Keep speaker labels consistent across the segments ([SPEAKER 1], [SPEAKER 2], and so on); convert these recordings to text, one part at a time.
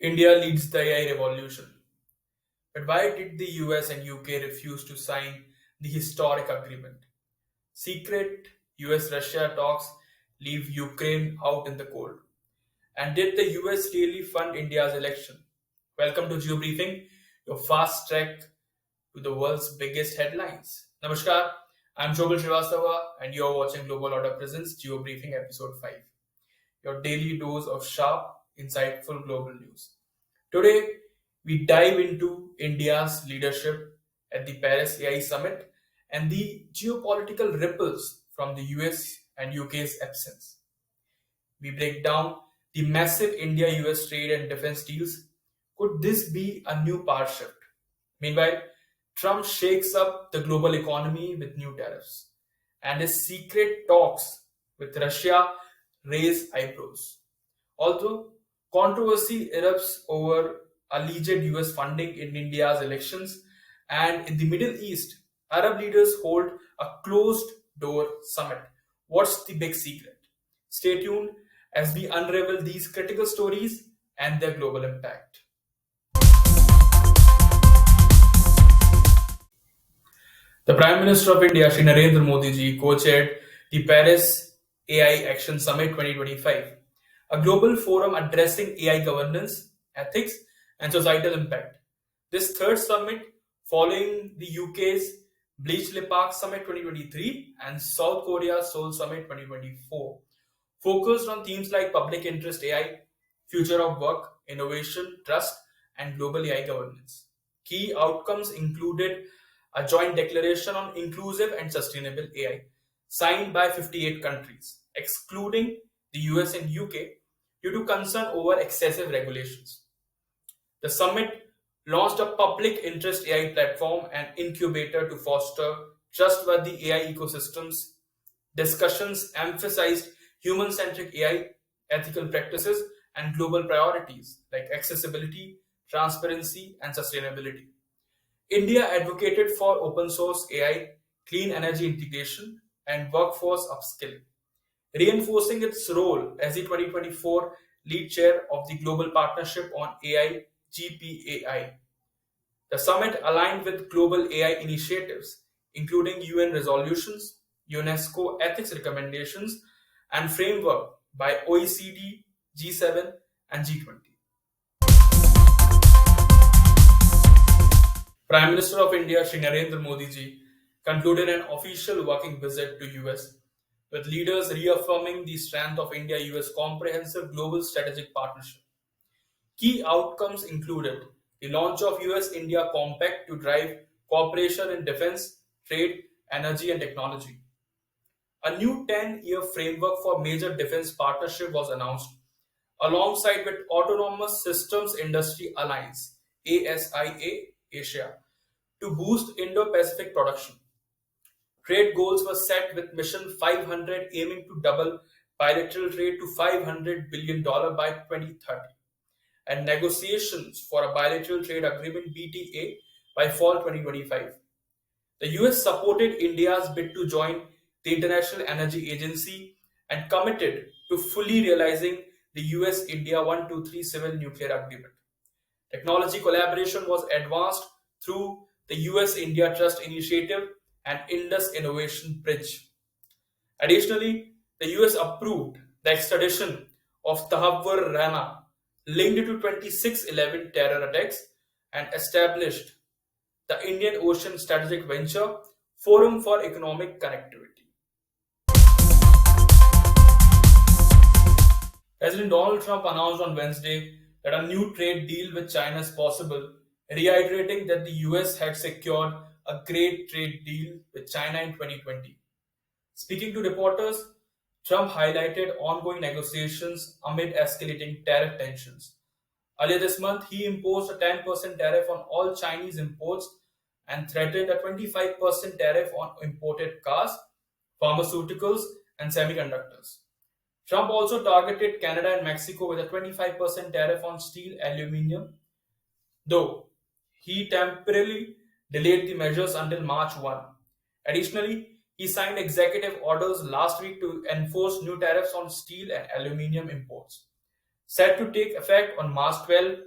[SPEAKER 1] India leads the AI revolution. But why did the US and UK refuse to sign the historic agreement? Secret US Russia talks leave Ukraine out in the cold. And did the US really fund India's election? Welcome to Geo Briefing, your fast track to the world's biggest headlines. Namaskar, I'm Shobal Srivastava, and you're watching Global Order Presents Geo Briefing Episode 5, your daily dose of sharp, insightful global news. Today, we dive into India's leadership at the Paris AI Summit and the geopolitical ripples from the US and UK's absence. We break down the massive India US trade and defense deals. Could this be a new power shift? Meanwhile, Trump shakes up the global economy with new tariffs, and his secret talks with Russia raise eyebrows. Although controversy erupts over alleged US funding in India's elections, and in the Middle East, Arab leaders hold a closed door summit. What's the big secret? Stay tuned as we unravel these critical stories and their global impact. The Prime Minister of India, Shri Narendra Modi ji, co-chaired the Paris AI Action Summit 2025, a global forum addressing AI governance, ethics, and societal impact. This third summit, following the UK's Bletchley Park Summit 2023 and South Korea's Seoul Summit 2024, focused on themes like public interest AI, future of work, innovation, trust, and global AI governance. Key outcomes included a joint declaration on inclusive and sustainable AI, signed by 58 countries, excluding the US and UK due to concern over excessive regulations. The summit launched a public interest AI platform and incubator to foster trustworthy AI ecosystems. Discussions emphasized human centric AI, ethical practices, and global priorities like accessibility, transparency, and sustainability. India advocated for open source AI, clean energy integration, and workforce upskilling, reinforcing its role as the 2024 lead chair of the Global Partnership on AI GPAI. The summit aligned with global AI initiatives, including UN resolutions, UNESCO ethics recommendations, and framework by OECD, G7, and G20. Prime Minister of India Shri Narendra Modi ji concluded an official working visit to US with leaders reaffirming the strength of India-US comprehensive global strategic partnership. Key outcomes included the launch of US-India Compact to drive cooperation in defense, trade, energy, and technology. A new 10-year framework for major defense partnership was announced, alongside with Autonomous Systems Industry Alliance (ASIA) Asia to boost Indo-Pacific production. Trade goals were set with Mission 500 aiming to double bilateral trade to $500 billion by 2030, and negotiations for a bilateral trade agreement BTA by fall 2025. The US supported India's bid to join the International Energy Agency and committed to fully realizing the US India 123 Civil Nuclear Agreement. Technology collaboration was advanced through the US India Trust Initiative and Indus Innovation Bridge. Additionally, the US approved the extradition of Tahabwar Rana linked to 26/11 terror attacks and established the Indian Ocean Strategic Venture Forum for Economic Connectivity. President Donald Trump announced on Wednesday that a new trade deal with China is possible, reiterating that the US had secured a great trade deal with China in 2020. Speaking to reporters, Trump highlighted ongoing negotiations amid escalating tariff tensions. Earlier this month, he imposed a 10% tariff on all Chinese imports and threatened a 25% tariff on imported cars, pharmaceuticals, and semiconductors. Trump also targeted Canada and Mexico with a 25% tariff on steel, aluminium, though he temporarily delayed the measures until March 1. Additionally, he signed executive orders last week to enforce new tariffs on steel and aluminium imports. Set to take effect on March 12,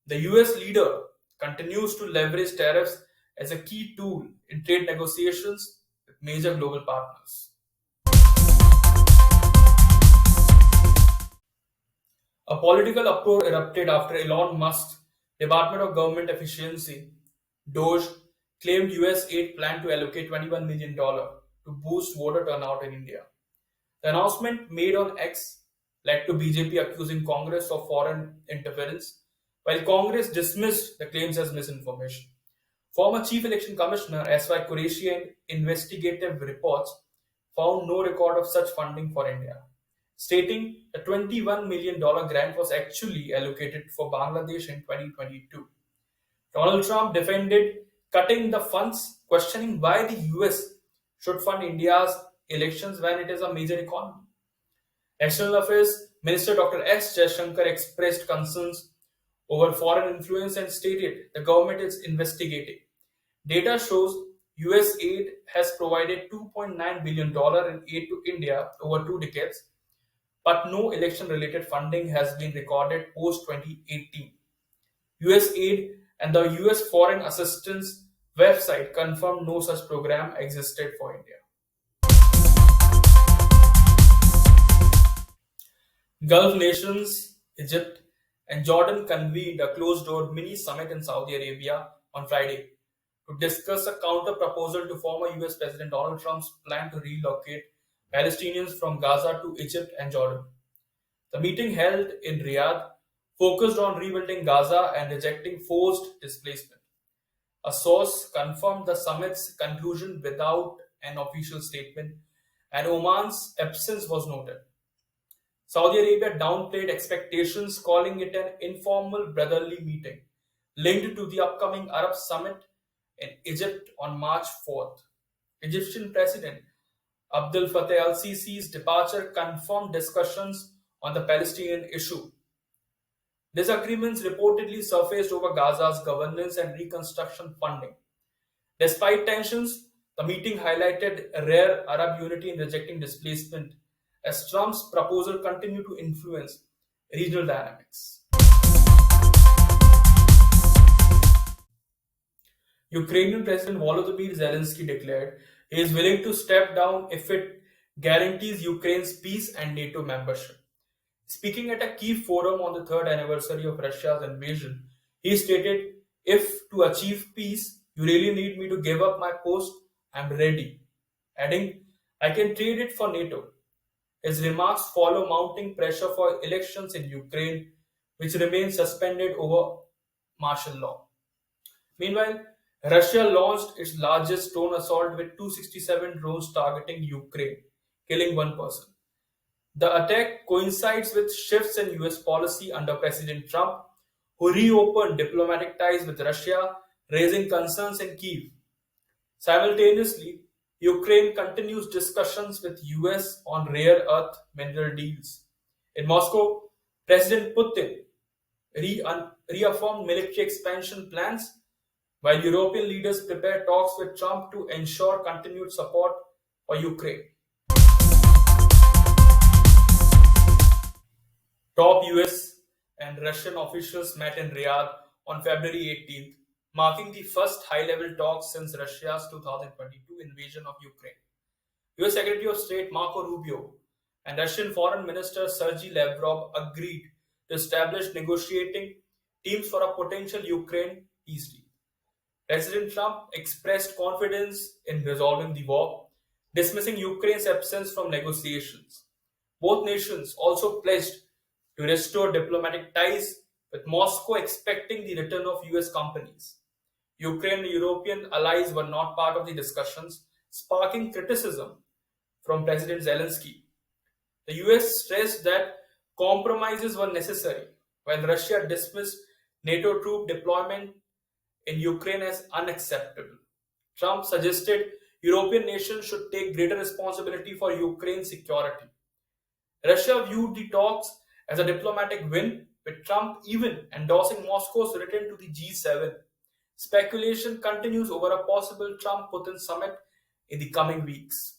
[SPEAKER 1] The US leader continues to leverage tariffs as a key tool in trade negotiations with major global partners. A political uproar erupted after Elon Musk's Department of Government Efficiency, DOGE, claimed US aid planned to allocate $21 million to boost voter turnout in India. The announcement made on X led to BJP accusing Congress of foreign interference, while Congress dismissed the claims as misinformation. Former Chief Election Commissioner S.Y. Qureshi in investigative reports found no record of such funding for India, stating the $21 million grant was actually allocated for Bangladesh in 2022. Donald Trump defended cutting the funds, questioning why the US should fund India's elections when it is a major economy. External Affairs Minister Dr. S. Jaishankar expressed concerns over foreign influence and stated the government is investigating. Data shows US aid has provided $2.9 billion in aid to India over 2 decades, but no election related funding has been recorded post 2018. US aid and the US Foreign Assistance website confirmed no such program existed for India. Gulf nations, Egypt, and Jordan convened a closed door mini summit in Saudi Arabia on Friday to discuss a counter proposal to former US President Donald Trump's plan to relocate Palestinians from Gaza to Egypt and Jordan. The meeting held in Riyadh focused on rebuilding Gaza and rejecting forced displacement. A source confirmed the summit's conclusion without an official statement, and Oman's absence was noted. Saudi Arabia downplayed expectations, calling it an informal brotherly meeting linked to the upcoming Arab summit in Egypt on March 4th. Egyptian President Abdel Fattah al-Sisi's departure confirmed discussions on the Palestinian issue. Disagreements reportedly surfaced over Gaza's governance and reconstruction funding. Despite tensions, the meeting highlighted rare Arab unity in rejecting displacement as Trump's proposal continued to influence regional dynamics. Ukrainian President Volodymyr Zelensky declared he is willing to step down if it guarantees Ukraine's peace and NATO membership. Speaking at a key forum on the third anniversary of Russia's invasion, he stated, "If to achieve peace, you really need me to give up my post, I'm ready," adding, "I can trade it for NATO." His remarks follow mounting pressure for elections in Ukraine, which remain suspended over martial law. Meanwhile, Russia launched its largest drone assault with 267 drones targeting Ukraine, killing one person. The attack coincides with shifts in US policy under President Trump, who reopened diplomatic ties with Russia, raising concerns in Kyiv. Simultaneously, Ukraine continues discussions with US on rare earth mineral deals. In Moscow, President Putin reaffirmed military expansion plans, while European leaders prepare talks with Trump to ensure continued support for Ukraine. Top US and Russian officials met in Riyadh on February 18th, marking the first high-level talks since Russia's 2022 invasion of Ukraine. US Secretary of State Marco Rubio and Russian Foreign Minister Sergei Lavrov agreed to establish negotiating teams for a potential Ukraine peace deal. President Trump expressed confidence in resolving the war, dismissing Ukraine's absence from negotiations. Both nations also pledged to restore diplomatic ties, with Moscow expecting the return of US companies. Ukraine and European allies were not part of the discussions, sparking criticism from President Zelensky. The US stressed that compromises were necessary, while Russia dismissed NATO troop deployment in Ukraine as unacceptable. Trump suggested European nations should take greater responsibility for Ukraine's security. Russia viewed the talks as a diplomatic win, with Trump even endorsing Moscow's return to the G7. Speculation continues over a possible Trump-Putin summit in the coming weeks.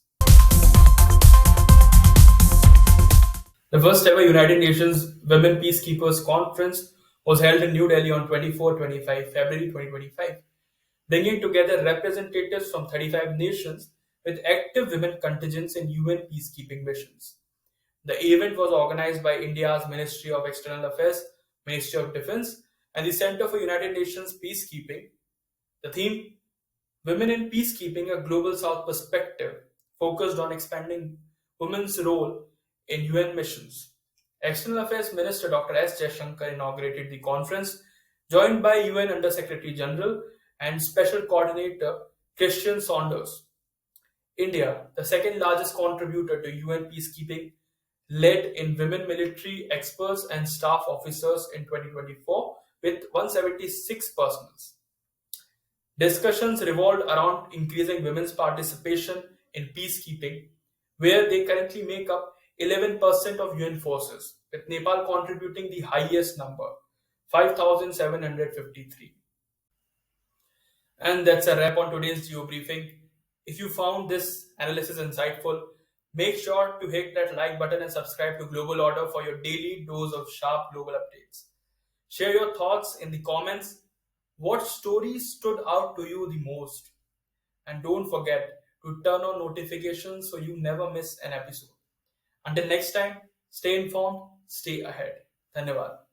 [SPEAKER 1] The first ever United Nations Women Peacekeepers Conference was held in New Delhi on 24-25 February 2025, bringing together representatives from 35 nations with active women contingents in UN peacekeeping missions. The event was organized by India's Ministry of External Affairs, Ministry of Defense, and the Center for United Nations Peacekeeping. The theme, Women in Peacekeeping, a Global South Perspective, focused on expanding women's role in UN missions. External Affairs Minister Dr. S. Jaishankar inaugurated the conference, joined by UN Under Secretary General and Special Coordinator Christian Saunders. India, the second largest contributor to UN peacekeeping, led in women military experts and staff officers in 2024 with 176 personnel. Discussions revolved around increasing women's participation in peacekeeping, where they currently make up 11% of UN forces, with Nepal contributing the highest number, 5,753. And that's a wrap on today's Geo Briefing. If you found this analysis insightful, make sure to hit that like button and subscribe to Global Order for your daily dose of sharp global updates. Share your thoughts in the comments. What stories stood out to you the most? And don't forget to turn on notifications so you never miss an episode. Until next time, stay informed, stay ahead. Dhanyavad.